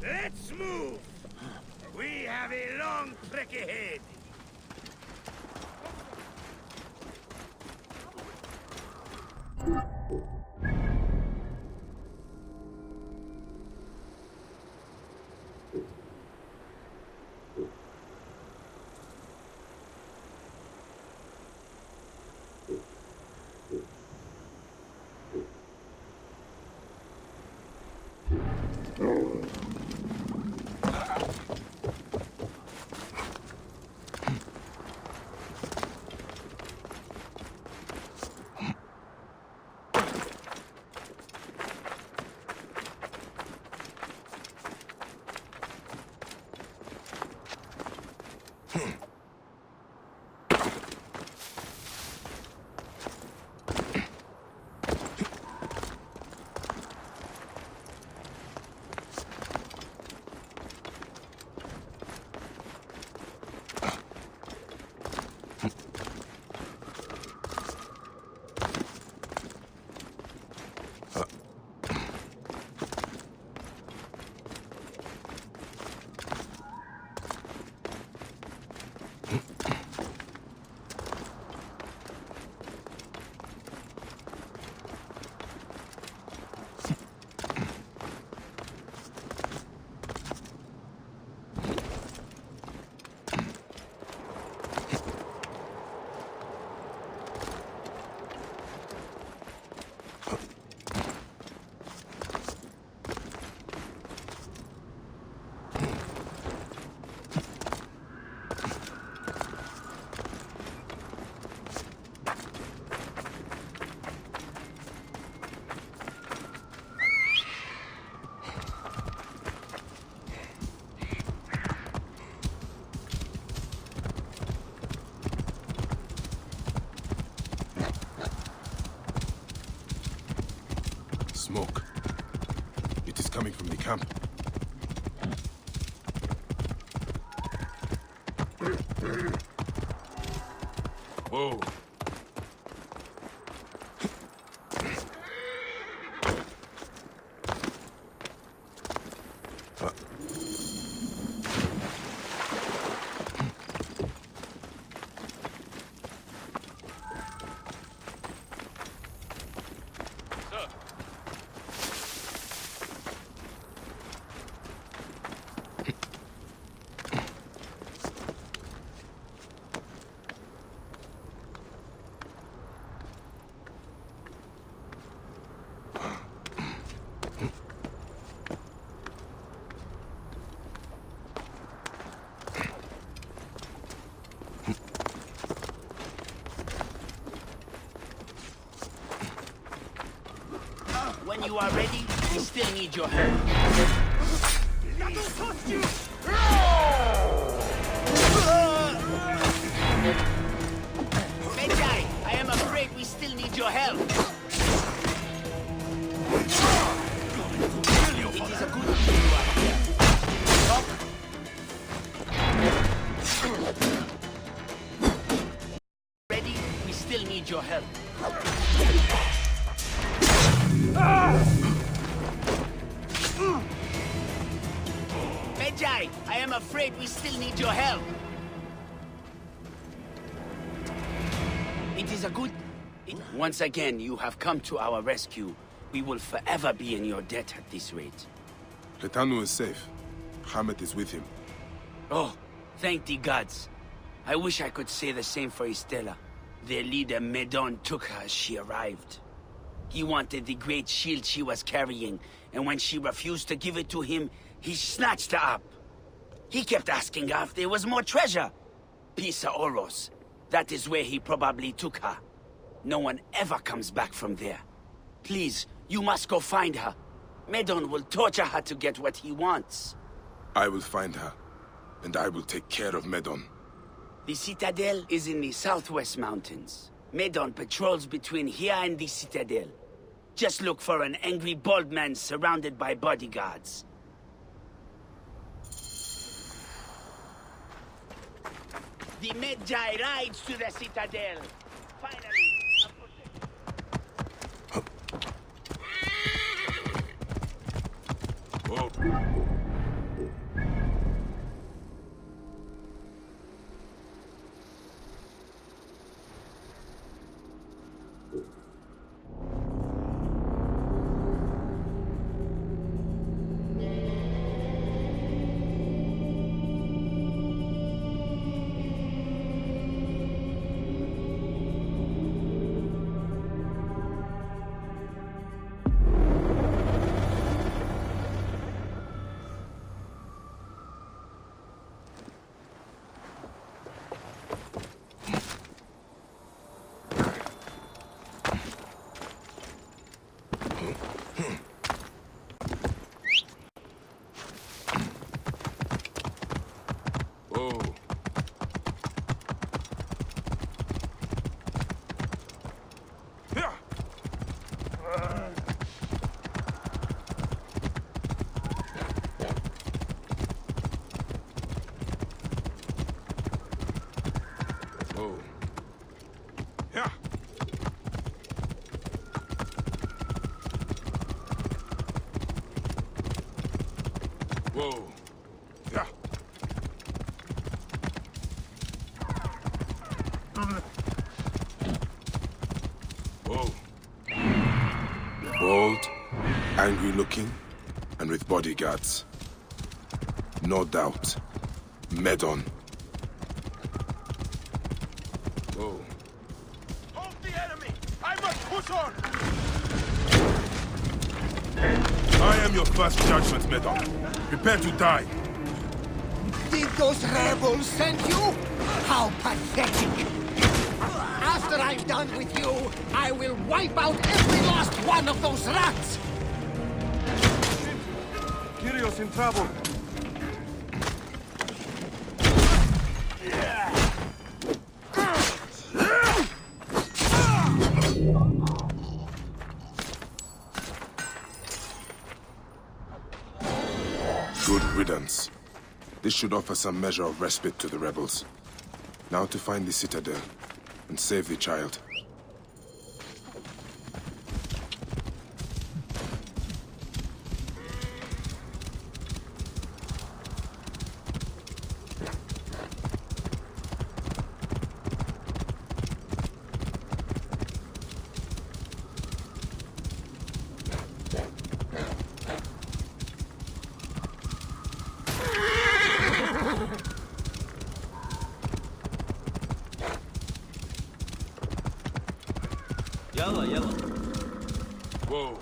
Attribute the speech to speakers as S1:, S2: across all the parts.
S1: Let's move! We have a long trek ahead.
S2: Smoke. It is coming from the camp. Whoa.
S1: When you are ready, we still need your help. That'll cost you! Medjay, I am afraid we still need your help. It is a good thing you are here. Ready? We still need your help. Medjay, I am afraid we still need your help. It is a good... Once again, you have come to our rescue. We will forever be in your debt at this rate.
S2: Retanu is safe. Hamet is with him.
S1: Oh, thank the gods. I wish I could say the same for Estella. Their leader, Medon, took her as she arrived. He wanted the great shield she was carrying, and when she refused to give it to him, he snatched her up. He kept asking her if there was more treasure. Pisa Oros. That is where he probably took her. No one ever comes back from there. Please, you must go find her. Medon will torture her to get what he wants.
S2: I will find her, and I will take care of Medon.
S1: The citadel is in the southwest mountains. Medon patrols between here and the citadel. Just look for an angry bald man surrounded by bodyguards. The Medjay rides to the citadel. Finally,
S2: Oh. Whoa. Yeah. Whoa. Bold, angry looking, and with bodyguards. No doubt. Medon. Whoa.
S3: Hold the enemy! I must push on!
S2: I am your first judgment, Medon. Prepare to die.
S4: Did those rebels send you? How pathetic! After I'm done with you, I will wipe out every last one of those rats!
S3: Kyrio's in trouble.
S2: Good riddance. This should offer some measure of respite to the rebels. Now to find the citadel and save the child.
S3: Yalla, yalla.
S2: Whoa.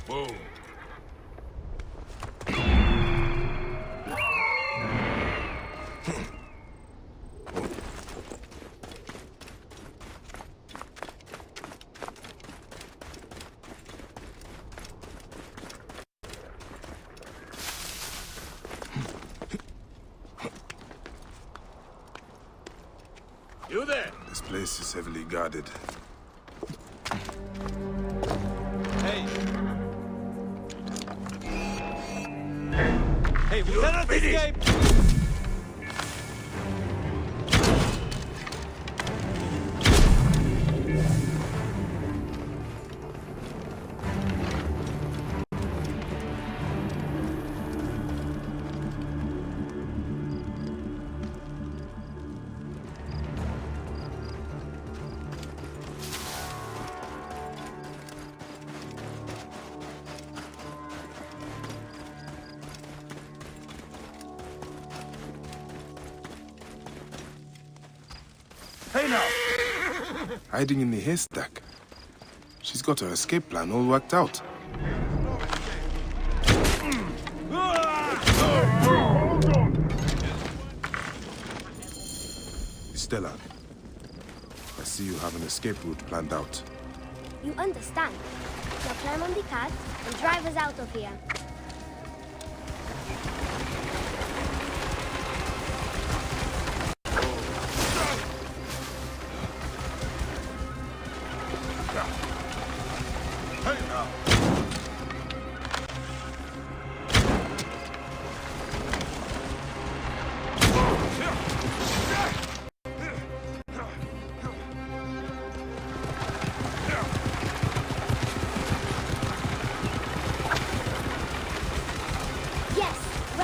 S2: Whoa.
S3: You there?
S2: This place is heavily guarded.
S3: Hey. Hey, we cannot escape! Hey now!
S2: Hiding in the haystack. She's got her escape plan all worked out. Stella, I see you have an escape route planned out.
S5: You understand. Now climb on the cart and drive us out of here.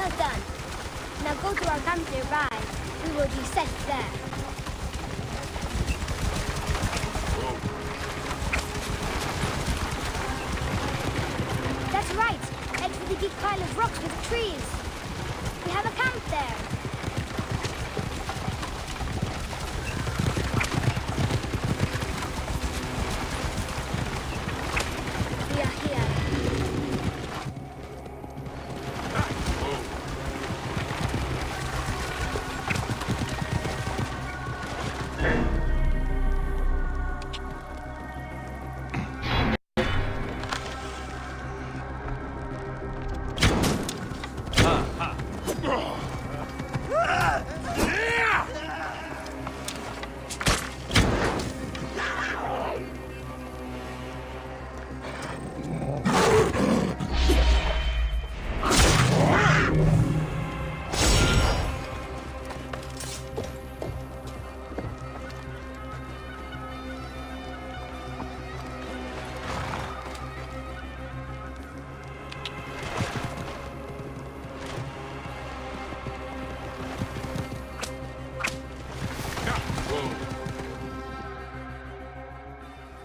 S5: Well done. Now go to our camp nearby. We will be set there. That's right. Head for the big pile of rocks with trees. We have a camp there. We are here.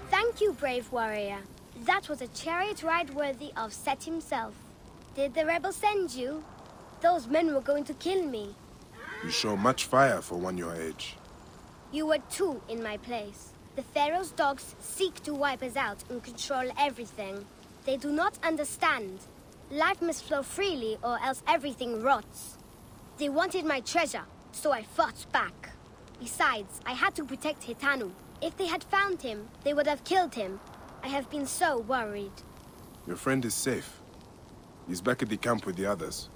S5: Thank you, brave warrior. That was a chariot ride worthy of Set himself. Did the rebels send you? Those men were going to kill me.
S2: You show much fire for one your age.
S5: You were two in my place. The Pharaoh's dogs seek to wipe us out and control everything. They do not understand. Life must flow freely or else everything rots. They wanted my treasure, so I fought back. Besides, I had to protect Hitanu. If they had found him, they would have killed him. I have been so worried.
S2: Your friend is safe. He's back at the camp with the others,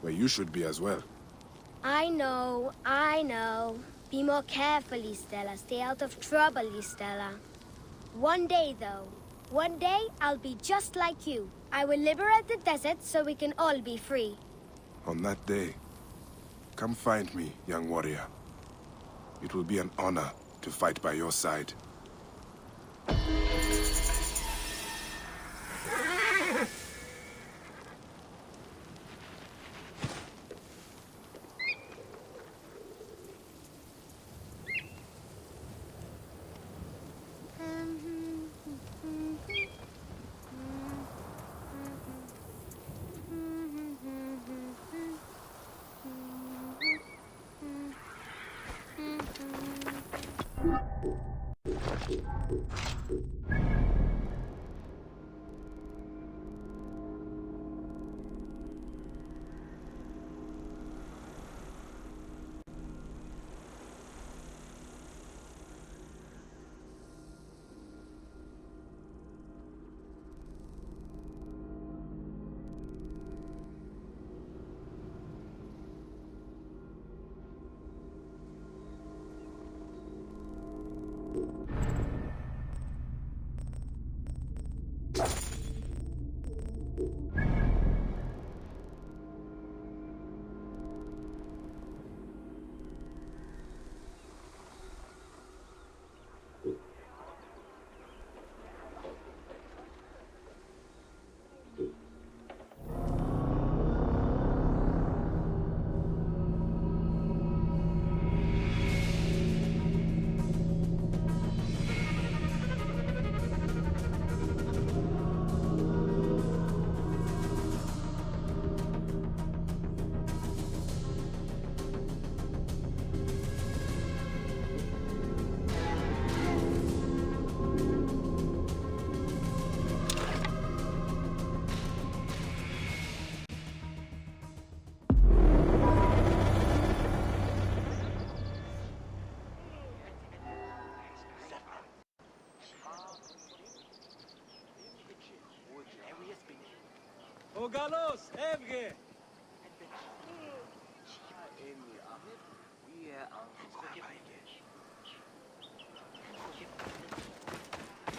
S2: where you should be as well.
S5: I know. Be more careful, Estella. Stay out of trouble, Estella. One day, though. One day, I'll be just like you. I will liberate the desert so we can all be free.
S2: On that day, come find me, young warrior. It will be an honor to fight by your side.
S6: Ogalos, Evge!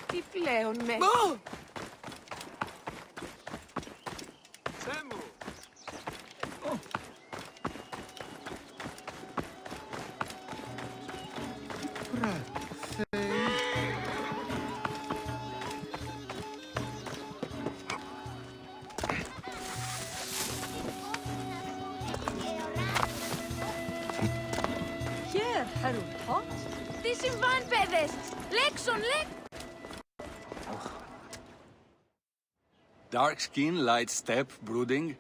S7: Τι πλέον με...
S6: Σέμου!
S7: Χαρουπό. Τι συμβάν, παιδες! Λέξον,
S6: Dark skin, light step, brooding.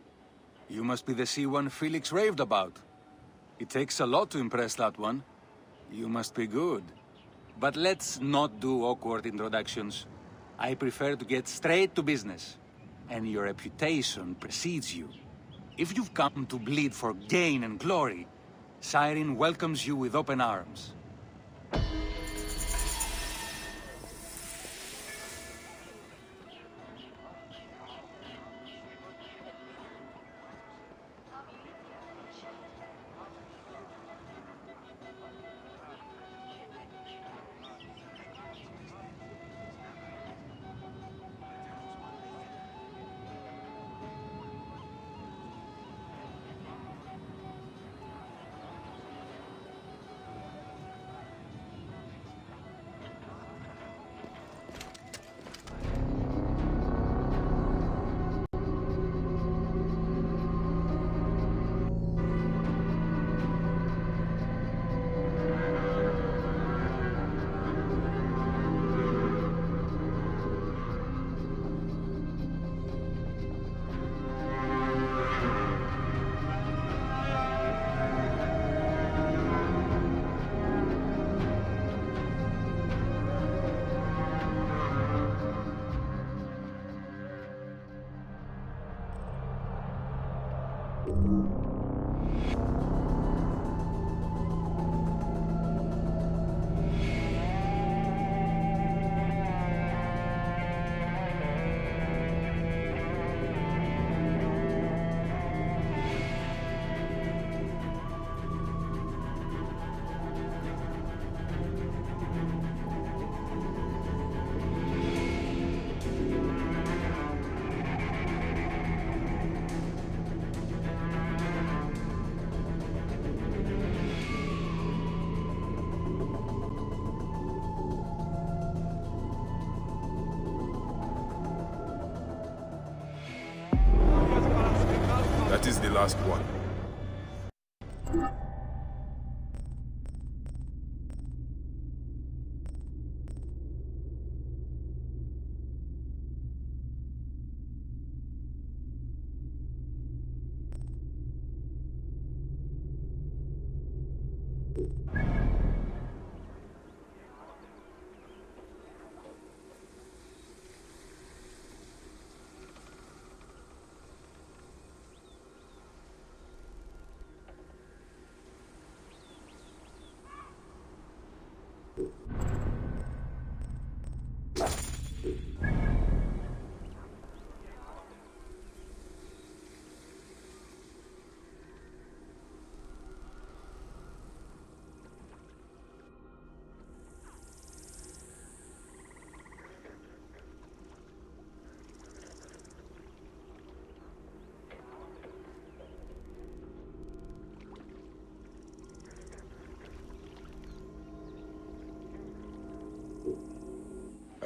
S6: You must be the C1 Felix raved about. It takes a lot to impress that one. You must be good. But let's not do awkward introductions. I prefer to get straight to business. And your reputation precedes you. If you've come to bleed for gain and glory, Siren welcomes you with open arms.
S2: That is the last one.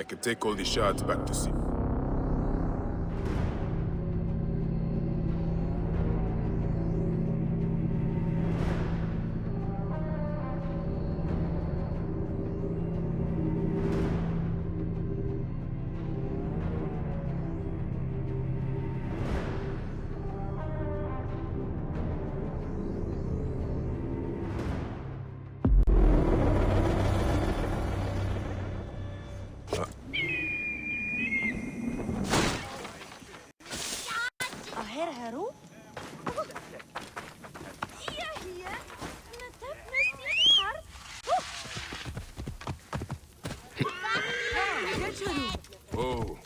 S2: I can take all the shards back to sea. Whoa.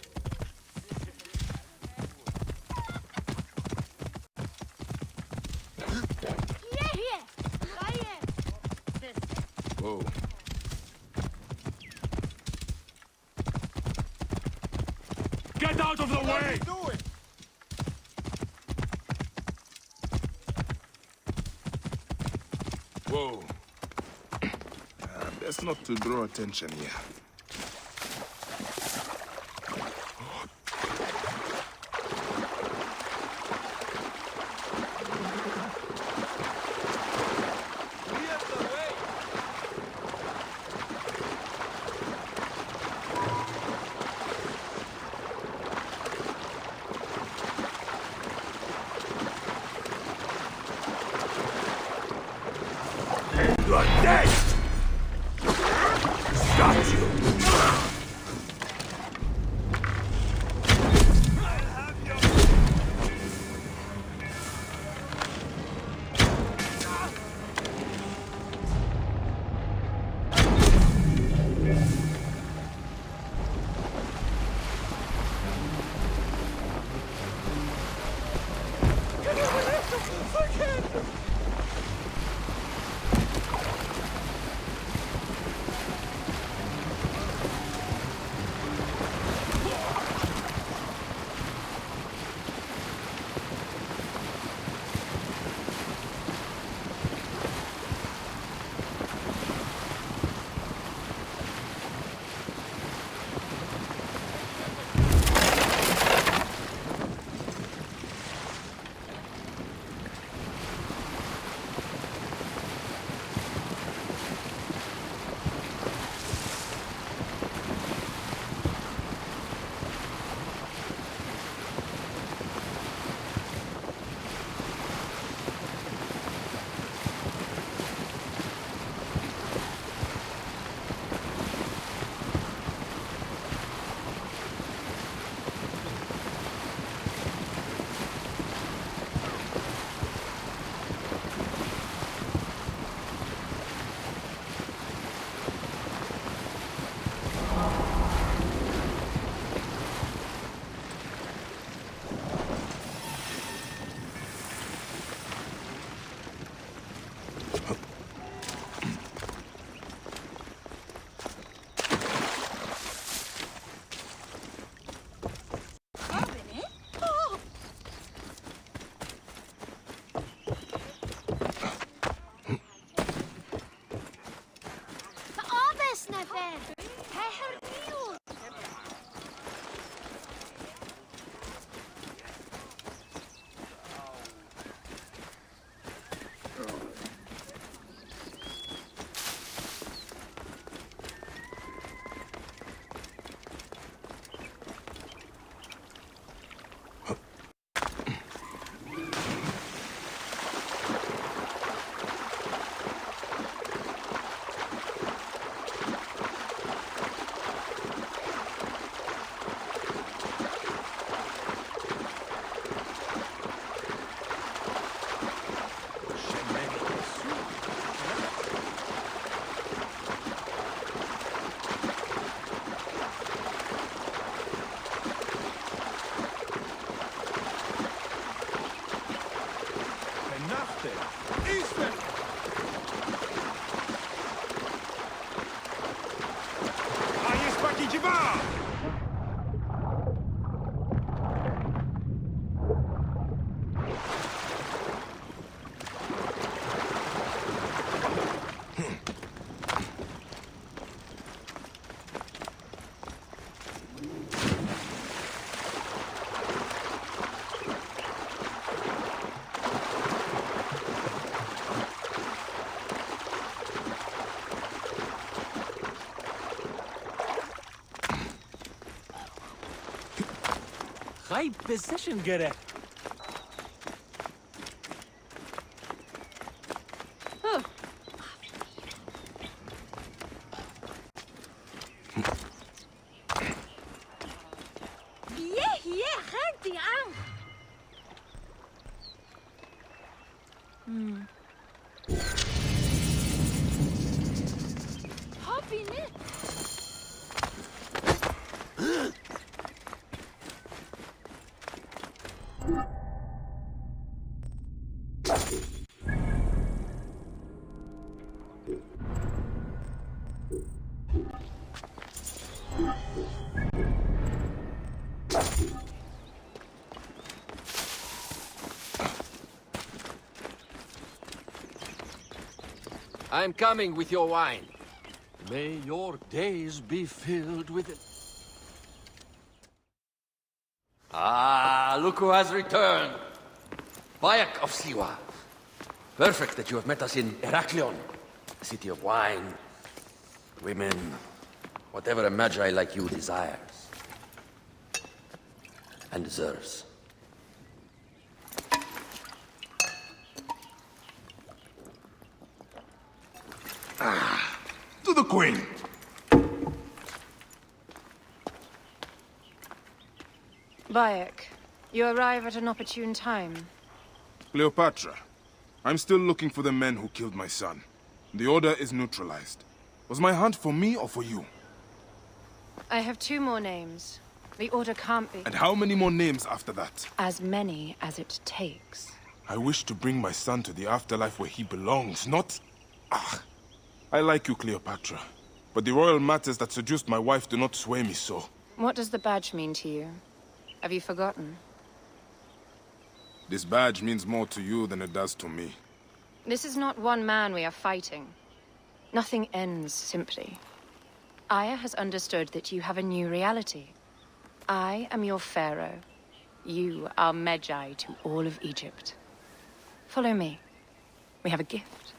S2: Whoa.
S3: Get out of the way!
S2: Whoa. Best not to draw attention here.
S3: Nothing. Eastman! A jest taki dziwa!
S8: High position gerek.
S7: Yeah, hangt die aan. Hop in it.
S9: I'm coming with your wine. May your days be filled with it. Ah, look who has returned. Bayek of Siwa. Perfect that you have met us in Heraklion, the city of wine, women, whatever a magi like you desires and deserves.
S2: To the Queen!
S10: Bayek, you arrive at an opportune time.
S2: Cleopatra, I'm still looking for the men who killed my son. The order is neutralized. Was my hunt for me or for you?
S10: I have 2 more names. The order can't be...
S2: And how many more names after that?
S10: As many as it takes.
S2: I wish to bring my son to the afterlife where he belongs, not... Ah! I like you, Cleopatra. But the royal matters that seduced my wife do not sway me so.
S10: What does the badge mean to you? Have you forgotten?
S2: This badge means more to you than it does to me.
S10: This is not one man we are fighting. Nothing ends simply. Aya has understood that you have a new reality. I am your pharaoh. You are Magi to all of Egypt. Follow me. We have a gift.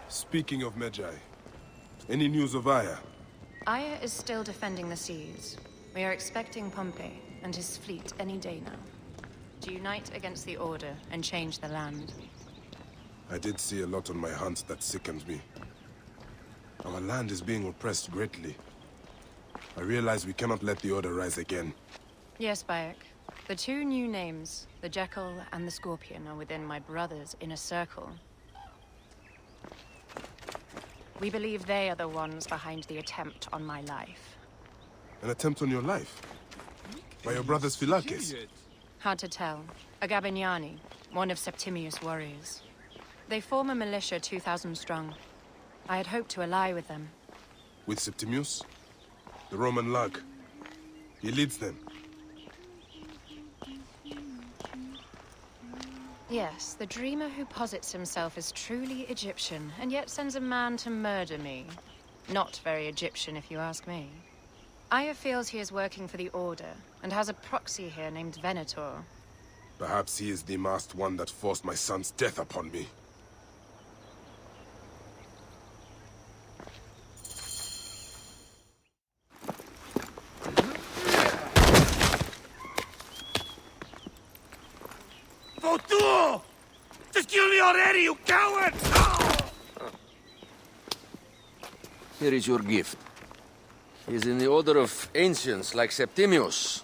S2: Speaking of Magi, any news of Aya?
S10: Aya is still defending the seas. We are expecting Pompey and his fleet any day now, to unite against the Order and change the land.
S2: I did see a lot on my hunts that sickened me. Our land is being oppressed greatly. I realize we cannot let the Order rise again.
S10: Yes, Bayek. The 2 new names, the Jackal and the Scorpion, are within my brother's inner circle. We believe they are the ones behind the attempt on my life.
S2: An attempt on your life? By your brothers Philakes?
S10: Hard to tell. A Gabignani, one of Septimius' warriors. They form a militia 2,000 strong. I had hoped to ally with them.
S2: With Septimius? The Roman lug. He leads them.
S10: Yes, the dreamer who posits himself as truly Egyptian, and yet sends a man to murder me. Not very Egyptian, if you ask me. Aya feels he is working for the Order, and has a proxy here named Venator.
S2: Perhaps he is the masked one that forced my son's death upon me.
S3: Votuo! Just kill me already, you coward!
S9: Here is your gift. He is in the order of ancients like Septimius.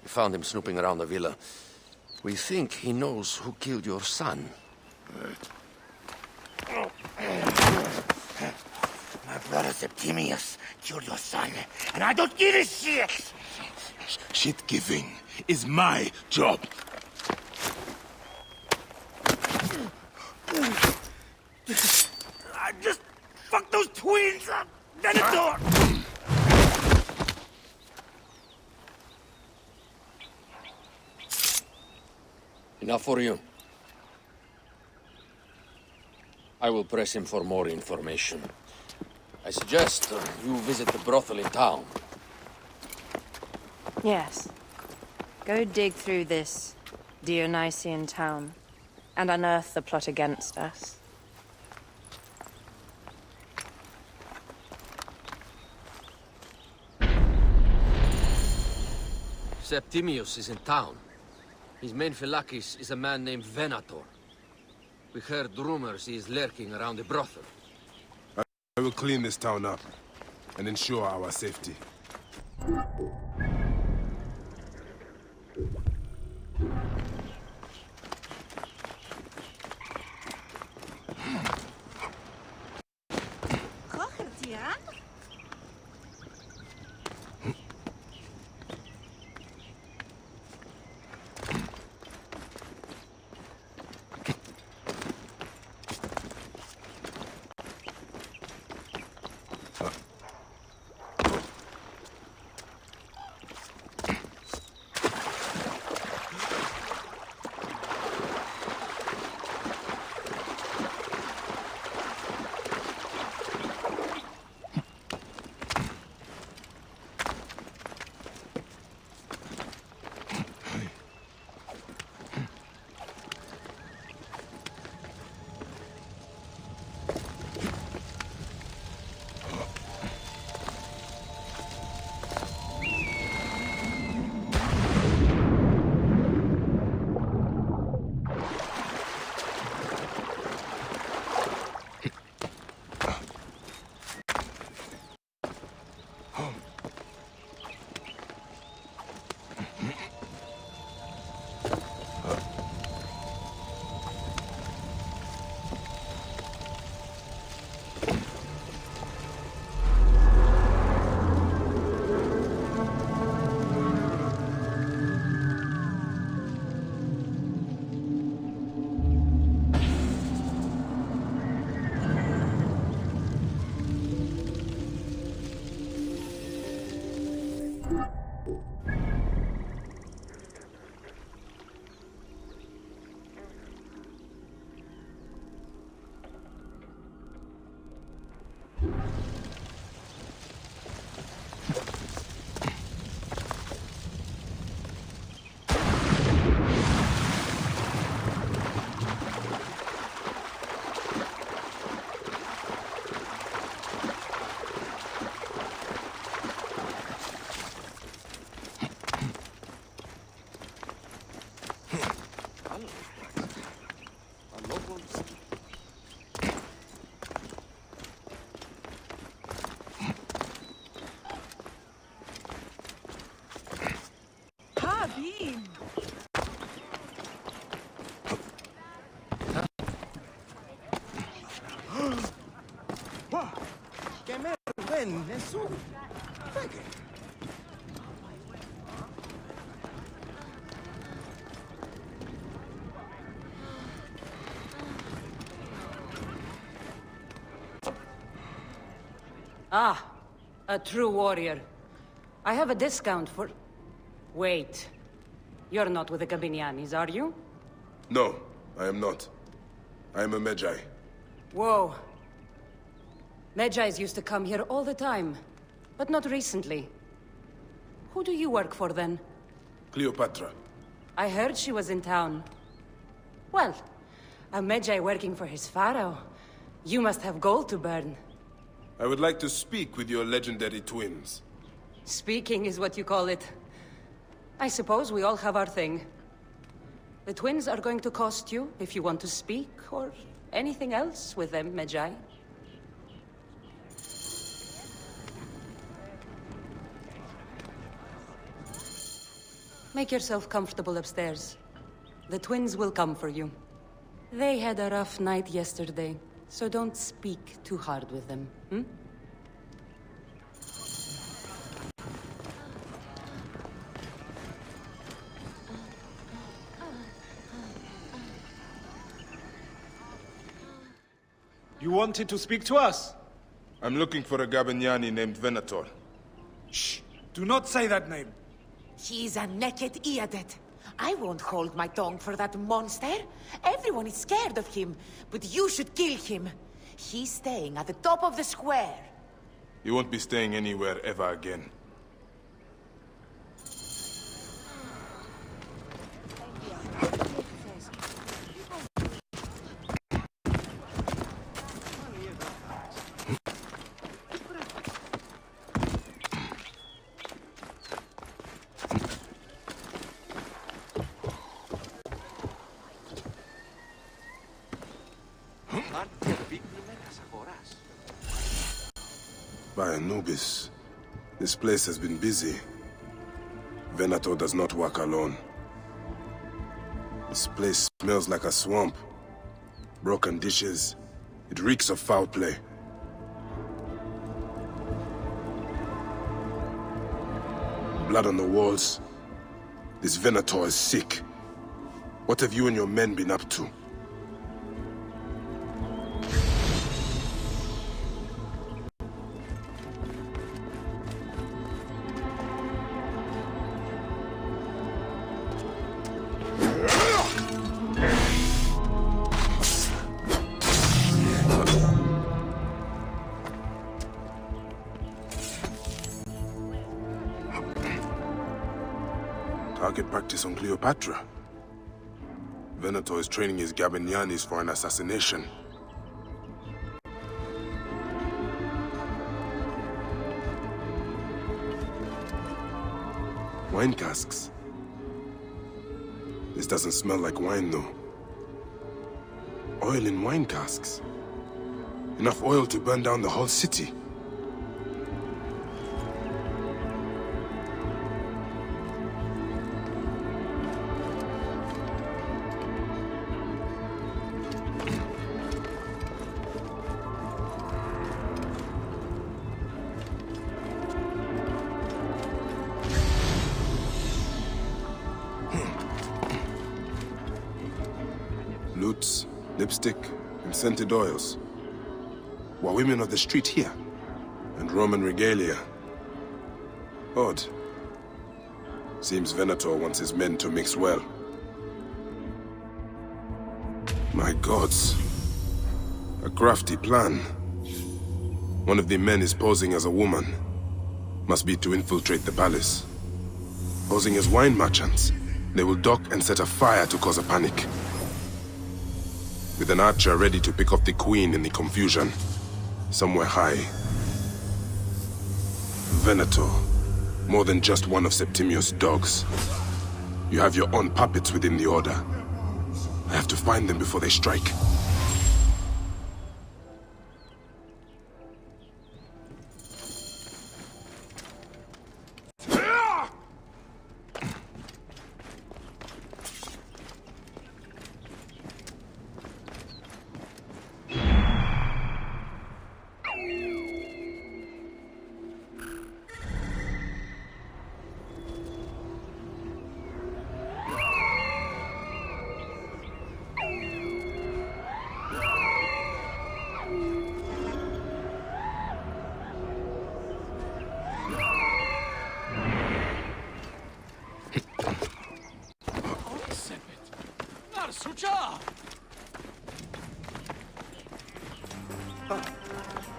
S9: We found him snooping around the villa. We think he knows who killed your son.
S4: Brother Septimius killed your son, and I don't give a shit!
S3: Shit-giving is my job.
S4: I just fucked those twins up! Venator!
S9: Enough for you. I will press him for more information. I suggest you visit the brothel in town.
S10: Yes. Go dig through this Dionysian town and unearth the plot against us.
S9: Septimius is in town. His main phylakis is a man named Venator. We heard rumors he is lurking around the brothel.
S2: I will clean this town up and ensure our safety.
S11: Ah, a true warrior. I have a discount for... Wait. You're not with the Gabinianis, are you?
S2: No, I am not. I am a Magi.
S11: Whoa. Magi's used to come here all the time, but not recently. Who do you work for, then?
S2: Cleopatra.
S11: I heard she was in town. Well, a Magi working for his pharaoh. You must have gold to burn.
S2: I would like to speak with your legendary twins.
S11: Speaking is what you call it. I suppose we all have our thing. The twins are going to cost you if you want to speak, or anything else with them, Magi. Make yourself comfortable upstairs. The twins will come for you. They had a rough night yesterday, so don't speak too hard with them, hmm?
S8: You wanted to speak to us?
S2: I'm looking for a Gabignani named Venator.
S8: Shh! Do not say that name.
S12: He's a naked idiot. I won't hold my tongue for that monster. Everyone is scared of him, but you should kill him. He's staying at the top of the square.
S2: He won't be staying anywhere ever again. By Anubis, this place has been busy. Venator does not work alone. This place smells like a swamp. Broken dishes. It reeks of foul play. Blood on the walls. This Venator is sick. What have you and your men been up to? Target practice on Cleopatra. Venator is training his Gabignanis for an assassination. Wine casks. This doesn't smell like wine, though. Oil in wine casks. Enough oil to burn down the whole city. Lutes, lipstick, and scented oils. Were women of the street here? And Roman regalia. Odd. Seems Venator wants his men to mix well. My gods. A crafty plan. One of the men is posing as a woman. Must be to infiltrate the palace. Posing as wine merchants, they will dock and set a fire to cause a panic. With an archer ready to pick off the queen in the confusion. Somewhere high. Venator. More than just one of Septimius' dogs. You have your own puppets within the Order. I have to find them before they strike.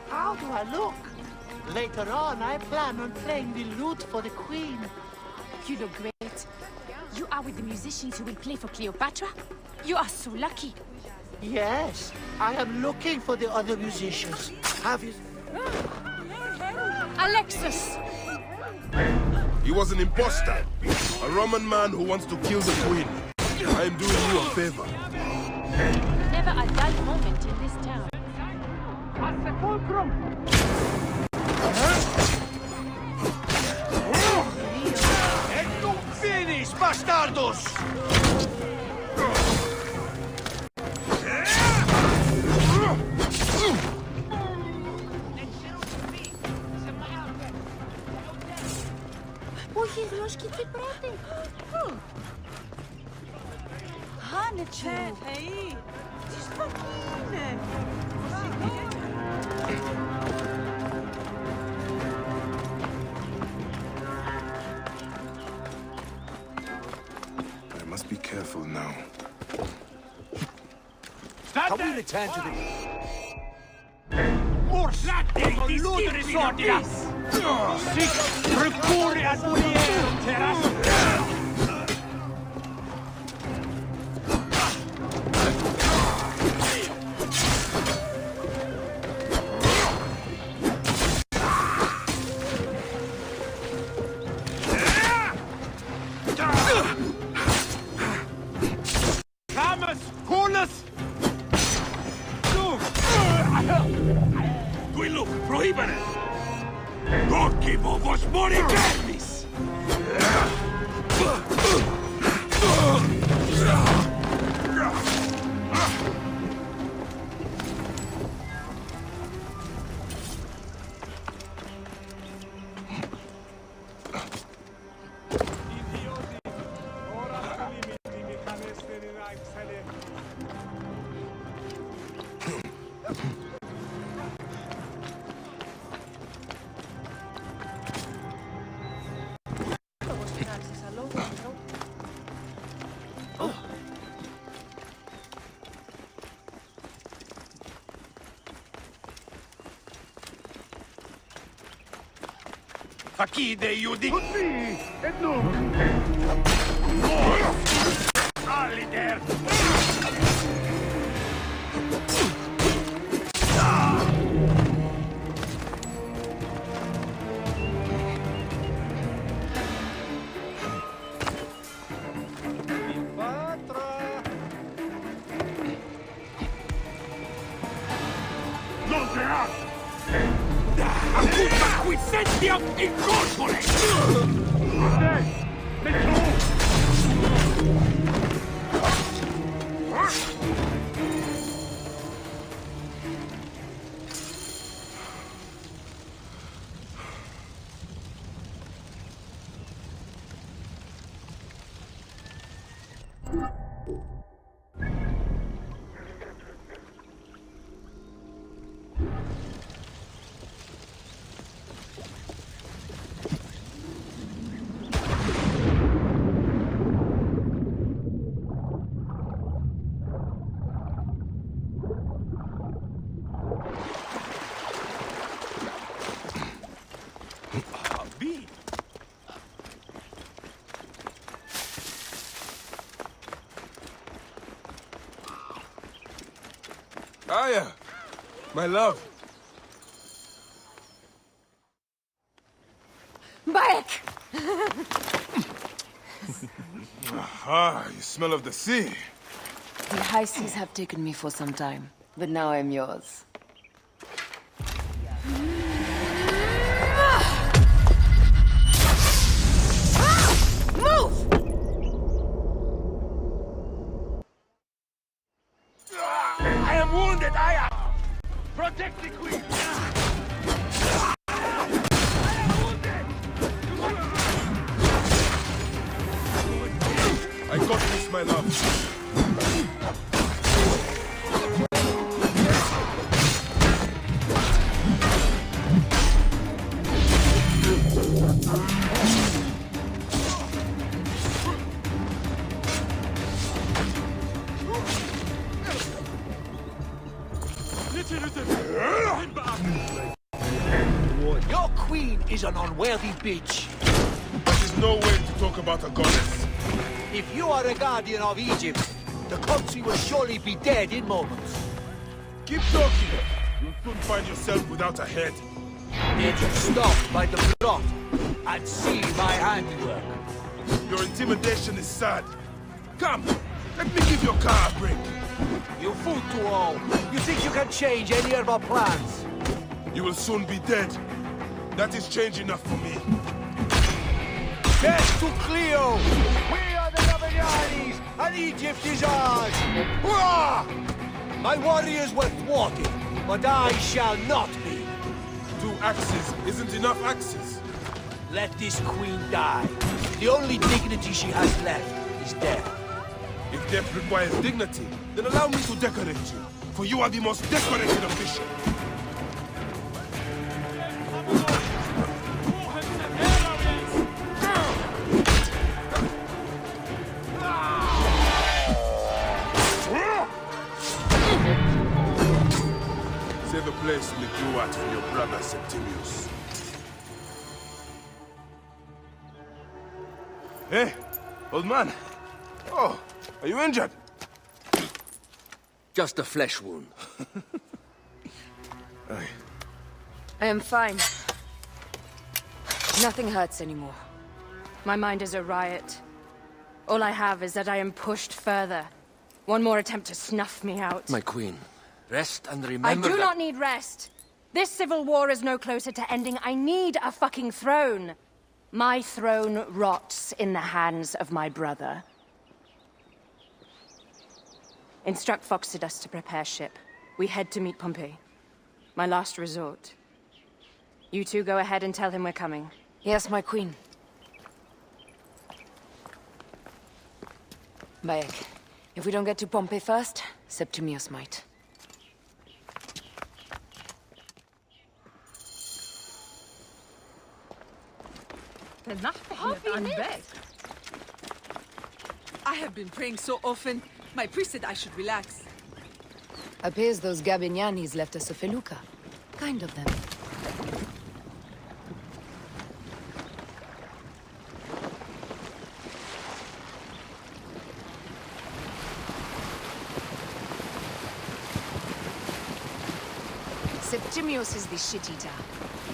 S4: How do I look? Later on, I plan on playing the lute for the queen.
S7: You look great. You are with the musicians who will play for Cleopatra? You are so lucky.
S4: Yes, I am looking for the other musicians. Have you...
S7: Alexis!
S2: He was an imposter. A Roman man who wants to kill the queen. I am doing you a favor.
S7: Never a dull moment in this town.
S3: And you finish, bastardos!
S7: Όχι γλώσκει τι πρώτη. Χάνε τσέ, θεή.
S2: I must be careful now.
S3: Can we return to the... More ludere sortis! Sic precure ad mulierem terras! Facide iudi! Et nunc! Alider! Non teat! Acuta quisentiam incorpore!
S2: Aya, my love.
S12: Back!
S2: Ah, you smell of the sea.
S13: The high seas have taken me for some time, but now I'm yours.
S12: Move!
S3: I am wounded, Aya! Protect the queen!
S2: I got this, my love.
S3: Your queen is an unworthy bitch.
S2: That is no way to talk about a goddess.
S3: If you are a guardian of Egypt, the country will surely be dead in moments.
S2: Keep talking. You'll soon find yourself without a head.
S3: Then you stop by the plot and see my handiwork.
S2: Your intimidation is sad. Come, let me give your car a break.
S3: You fool to all. You think you can change any of our plans?
S2: You will soon be dead. That is change enough for me.
S3: Get to Cleo! We are the Nabanianis, and Egypt is ours! Hurrah! My warriors were thwarted, but I shall not be.
S2: 2 axes isn't enough axes.
S3: Let this queen die. The only dignity she has left is death.
S2: If death requires dignity, then allow me to decorate you, for you are the most decorated official. Save a place in the Duat for your brother, Septimius. Hey, old man. Oh, are you injured?
S9: Just a flesh wound.
S10: I am fine. Nothing hurts anymore. My mind is a riot. All I have is that I am pushed further. One more attempt to snuff me out.
S9: My queen, rest and remember
S10: I do
S9: that...
S10: not need rest. This civil war is no closer to ending. I need a fucking throne. My throne rots in the hands of my brother. Instruct Phoxidas to prepare ship. We head to meet Pompey. My last resort. You two go ahead and tell him we're coming.
S13: Yes, my queen. Bayek, if we don't get to Pompey first, Septimius might.
S14: I have been praying so often. My priest said I should relax.
S13: Appears those Gabinianis left us a felucca. Kind of them. Septimius is the shit-eater.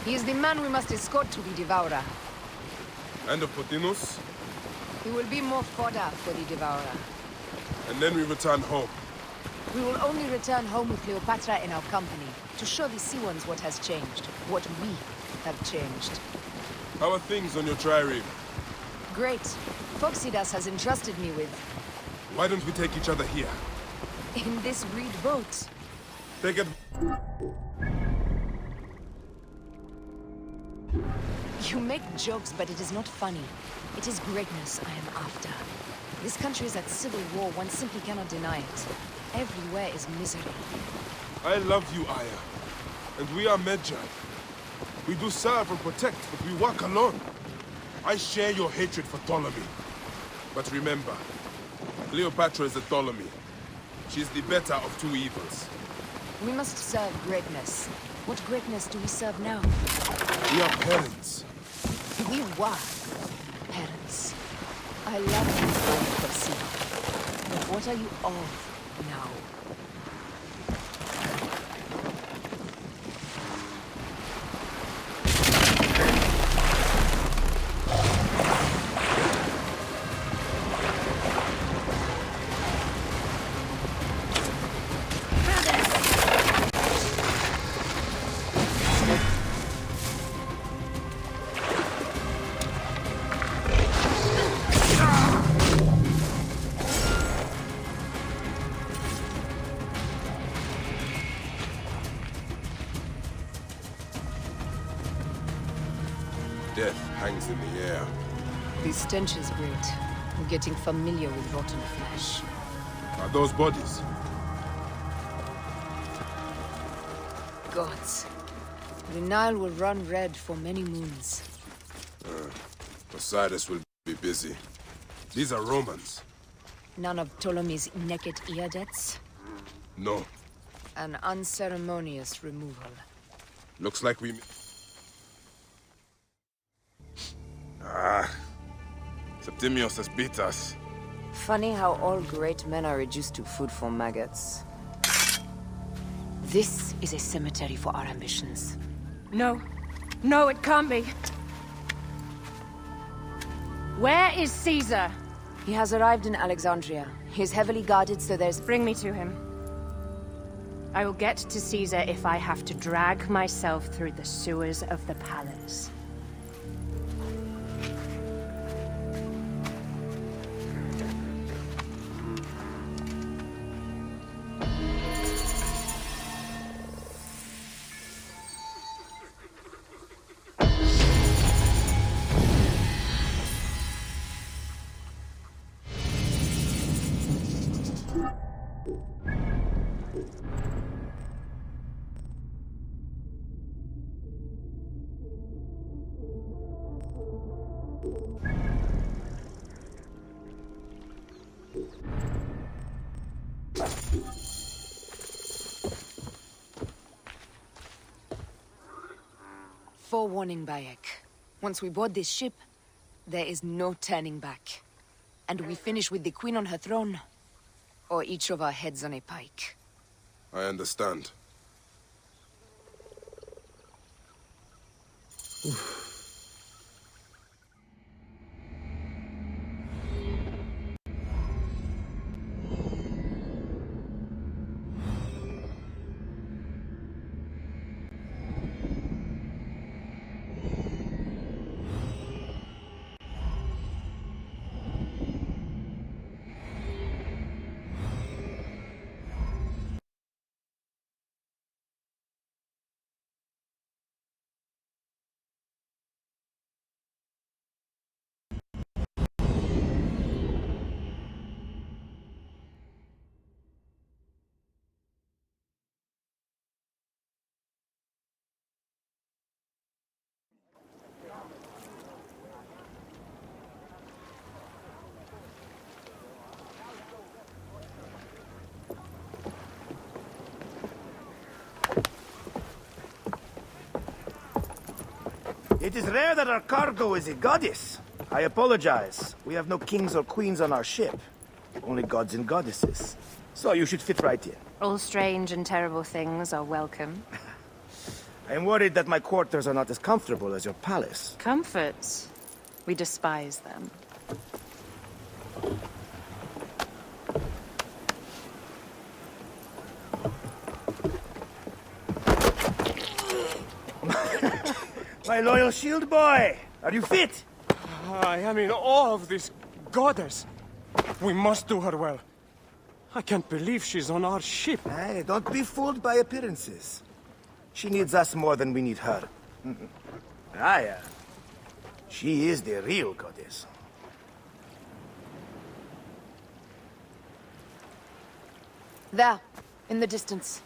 S13: He is the man we must escort to the Devourer.
S2: And of Pothinus?
S13: He will be more fodder for the Devourer.
S2: And then we return home.
S13: We will only return home with Cleopatra in our company, to show the Sea Ones what has changed, what we have changed.
S2: How are things on your trireme?
S13: Great. Phoxidas has entrusted me with...
S2: Why don't we take each other here?
S13: in this reed boat.
S2: Take it.
S13: You make jokes, but it is not funny. It is greatness I am after. This country is at civil war, one simply cannot deny it. Everywhere is misery.
S2: I love you, Aya. And we are Medjay. We do serve and protect, but we work alone. I share your hatred for Ptolemy. But remember, Cleopatra is a Ptolemy. She's the better of two evils.
S13: We must serve greatness. What greatness do we serve now?
S2: We are parents.
S13: We were parents. I love you, Percy. But what are you of now?
S2: Death hangs in the air.
S13: The stench is great. I'm getting familiar with rotten flesh.
S2: Are those bodies?
S13: Gods. The Nile will run red for many moons.
S2: Osiris will be busy. These are Romans.
S13: None of Ptolemy's naked eardets?
S2: No.
S13: An unceremonious removal.
S2: Looks like we... Septimius has beat us.
S13: Funny how all great men are reduced to food for maggots. This is a cemetery for our ambitions.
S10: No. No, it can't be. Where is Caesar?
S13: He has arrived in Alexandria. He is heavily guarded, so there's...
S10: Bring me to him. I will get to Caesar if I have to drag myself through the sewers of the palace.
S13: Forewarning, Bayek. Once we board this ship, there is no turning back. And we finish with the Queen on her throne, or each of our heads on a pike.
S2: I understand.
S15: It is rare that our cargo is a goddess. I apologize. We have no kings or queens on our ship. Only gods and goddesses. So you should fit right in.
S10: All strange and terrible things are welcome.
S15: I am worried that my quarters are not as comfortable as your palace.
S10: Comforts. We despise them.
S15: My loyal shield boy! Are you fit?
S16: I am in awe of this goddess. We must do her well. I can't believe she's on our ship.
S15: Hey, don't be fooled by appearances. She needs us more than we need her. Aya. She is the real goddess.
S13: There, in the distance.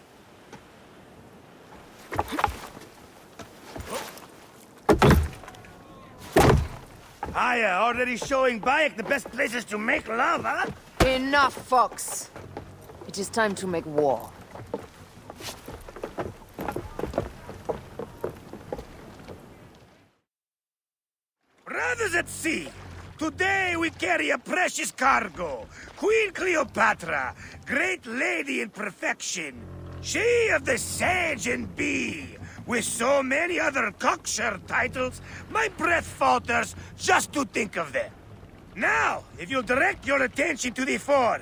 S15: Aya, already showing Bayek the best places to make love, huh?
S13: Enough, Fox. It is time to make war.
S15: Brothers at sea, today we carry a precious cargo. Queen Cleopatra, great lady in perfection. She of the Sage and Bee. With so many other cocksure titles, my breath falters just to think of them. Now, if you'll direct your attention to the fore,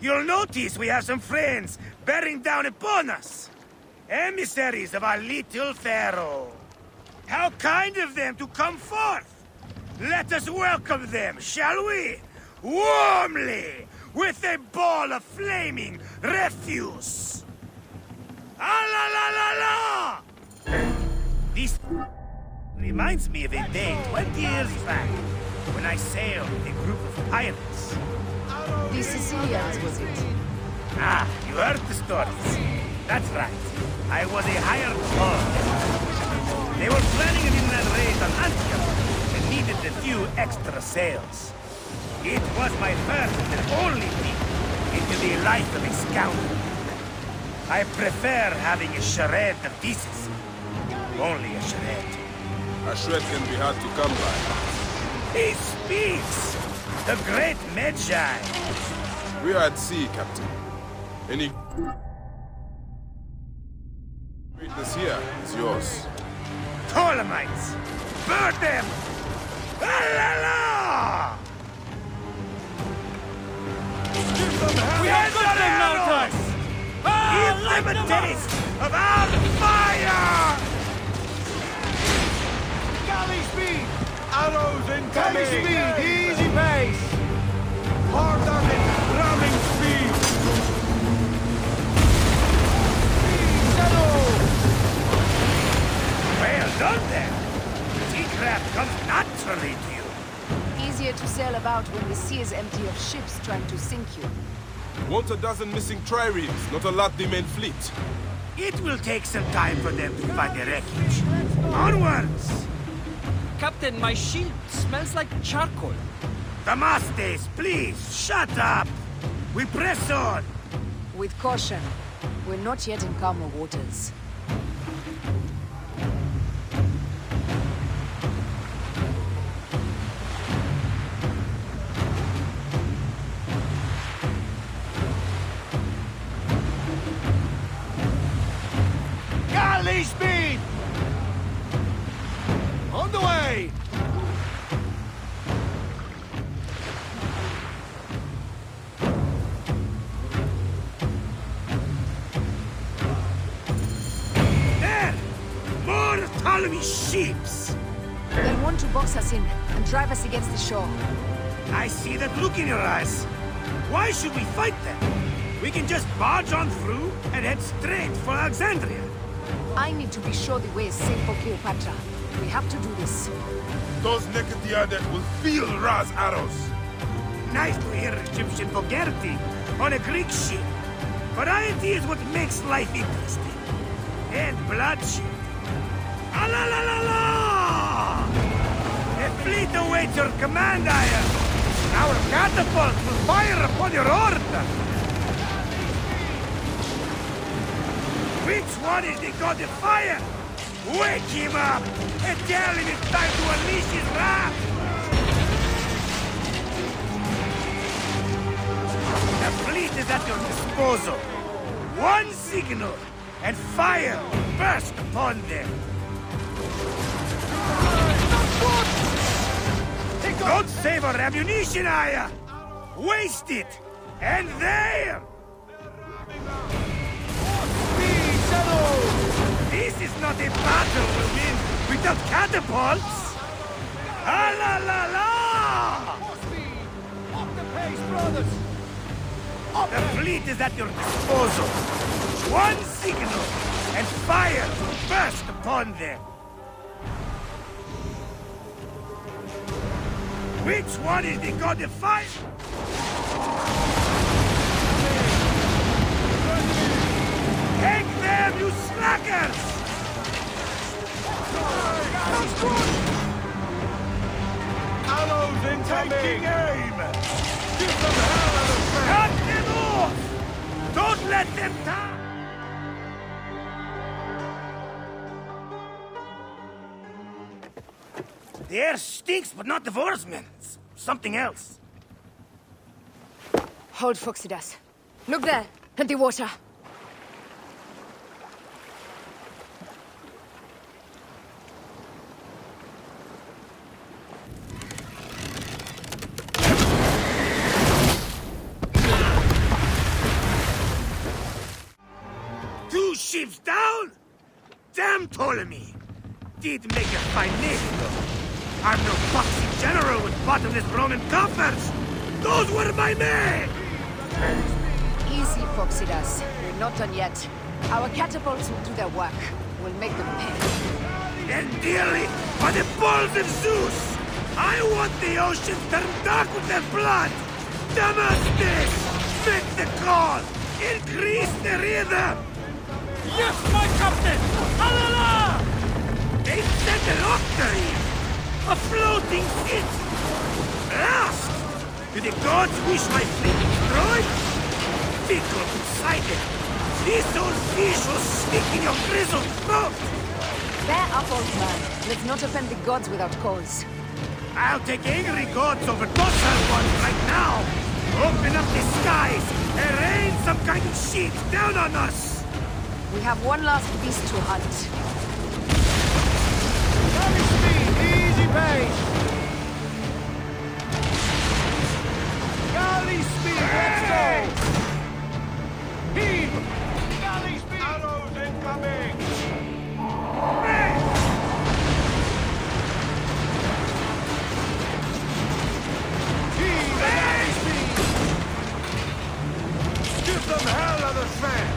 S15: you'll notice we have some friends bearing down upon us. Emissaries of our little pharaoh. How kind of them to come forth. Let us welcome them, shall we? Warmly, with a ball of flaming refuse. Ah la la la la! This reminds me of a day 20 years back, when I sailed with a group of pirates.
S13: The Sicilians, was it?
S15: Ah, you heard the stories. That's right. I was a hired pawn. They were planning an inland raid on Antioch and needed a few extra sails. It was my first and only peek into the life of a scoundrel. I prefer having a charade of decency. Only a charade.
S2: A shred can be hard to come by.
S15: He speaks! The great Magi!
S2: We are at sea, Captain. Any greatness here is yours.
S15: Ptolemaites! Burn them! La la la!
S16: We have got them now, guys!
S15: Give them a taste of our fire!
S3: Galley speed! Arrows incoming! Heavy speed! Easy pace! Harder than drumming speed! Speed settle!
S15: Well done then! Seacraft comes naturally to you.
S13: Easier to sail about when the sea is empty of ships trying to sink you.
S2: Want a dozen missing triremes, not a lot the main fleet.
S15: It will take some time for them to find their wreckage. Onwards!
S16: Captain, my shield smells like charcoal.
S15: Damastes, please, shut up! We press on!
S13: With caution. We're not yet in calmer waters.
S3: Galley speed! On the way!
S15: There! More Ptolemy ships!
S13: They'll want to box us in and drive us against the shore.
S15: I see that look in your eyes. Why should we fight them? We can just barge on through and head straight for Alexandria.
S13: I need to be sure the way is safe for Cleopatra. We have to do this.
S2: Those naked Iadet will feel Ra's arrows.
S15: Nice to hear Egyptian vulgarity on a Greek ship. Variety is what makes life interesting. And bloodshed. Ah la la la la! A fleet awaits your command, Aya. Our catapult will fire upon your order. Which one is the god of fire? Wake him up and tell him it's time to unleash his wrath! The fleet is at your disposal. One signal, and fire burst upon them. Don't save our ammunition, Aya! Waste it! And there! This is not a battle we'll win without catapults! Ah la la la!
S3: Up the pace, brothers!
S15: The fleet is at your disposal. One signal, and fire will burst upon them. Which one is the god of fire? Take them, you slackers!
S3: Arrows incoming! Taking aim! Give them hell of a friend!
S15: Cut them off! Don't let them die! The air stinks, but not the horsemen. It's something else.
S13: Hold, Phoxidas. Look there, at the water.
S15: Two ships down? Damn Ptolemy! Did make a fine navy, though. I'm no foxy general with bottomless Roman coffers! Those were my men!
S13: Easy, Phoxidas. We're not done yet. Our catapults will do their work. We'll make them pay.
S15: Then dearly, by the balls of Zeus! I want the ocean turned dark with their blood! Damascus! Make the call! Increase the rhythm!
S3: Yes, my captain! Alala!
S15: They set an octave! A floating city! Blast! Do the gods wish my fleet destroyed? Fickle Poseidon! This old fish will stick in your grizzled throat!
S13: Bear up, old man. Let's not offend the gods without cause.
S15: I'll take angry gods over docile ones right now! Open up the skies and rain some kind of shit down on us!
S13: We have one last beast to hunt.
S3: Galley speed, easy pace! Galley speed, let's go! Heave! Galley speed! Arrows incoming! Heave, galley speed! Give them hell of a fan!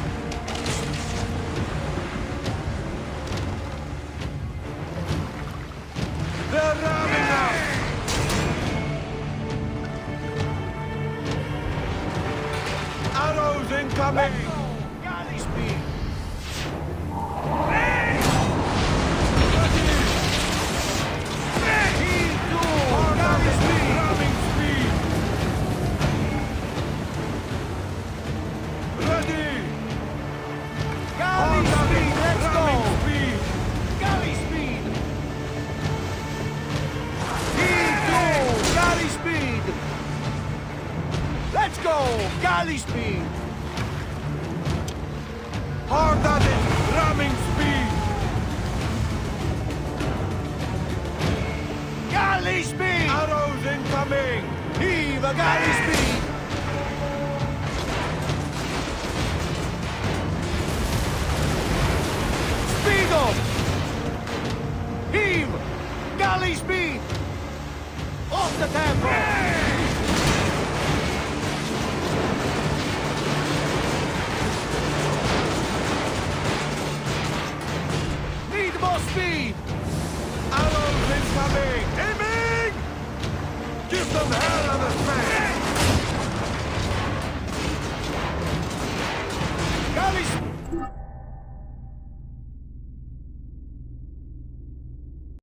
S3: They're ramming us! Arrows incoming! Galley speed! Heave to! Galley speed! Ramming speed! Galley speed! Hard at it! Ramming speed! Galley speed! Arrows incoming! Heave a galley speed! Speed up! Heave! Galley speed! Off the tempo! Need more speed! Arrows incoming! Aiming! Give them hell on the smash! Galley speed!